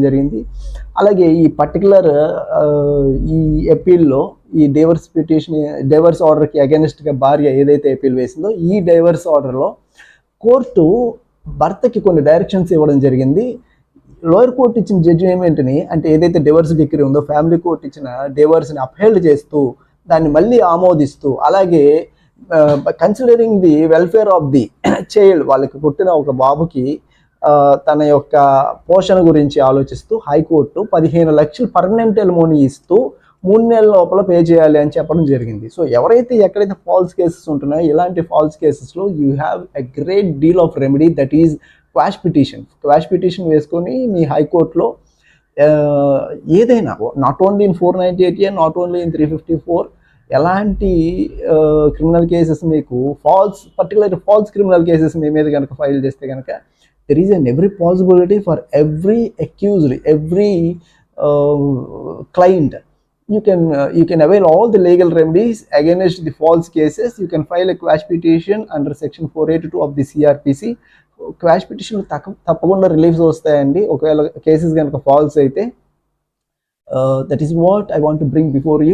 జరిగింది. అలాగే ఈ పర్టికులర్ ఈ అపీల్‌లో ఈ డైవర్స్ ఆర్డర్‌కి అగైనెస్ట్‌గా భార్య ఏదైతే అపీల్ వేసిందో ఈ డైవర్స్ ఆర్డర్‌లో కోర్టు భర్తకి కొన్ని డైరెక్షన్స్ ఇవ్వడం జరిగింది. లోయర్ కోర్ట్ ఇచ్చిన జడ్జిమెంట్‌ని అంటే ఏదైతే డివోర్స్ డిక్రీ ఉందో ఫ్యామిలీ కోర్ట్ ఇచ్చిన డివోర్స్‌ని అప్‌హెల్డ్ చేస్తూ దాన్ని మళ్ళీ ఆమోదిస్తూ అలాగే considering the welfare of the child వాళ్ళకి పుట్టిన ఒక బాబుకి తన యొక్క పోషణ గురించి ఆలోచిస్తూ హైకోర్టు 15 లక్షలు పర్మనెంట్ ఎలిమోనీ ఇస్తూ 3 నెలల లోపల పే చేయాలి అని చెప్పడం జరిగింది. సో ఎవరైతే ఎక్కడైతే ఫాల్స్ కేసెస్ ఉంటున్నాయో ఇలాంటి ఫాల్స్ కేసెస్లో you have a great deal of remedy that is quash petition వేసుకొని మీ హైకోర్టులో ఏదైనా not only in 498A not only in 354 ఎలాంటి క్రిమినల్ కేసెస్ మీకు పర్టికులర్ ఫాల్స్ క్రిమినల్ కేసెస్ మీ మీద కనుక ఫైల్ చేస్తే కనుక there is every possibility for every accused, every client. You can avail all the legal remedies against the false cases. You can file a quash petition under section 482 of the CRPC. Quash petition తప్పకుండా reliefs వస్తాయండి ఒకవేళ cases కనుక falls అయితే. That is what I want to bring before you.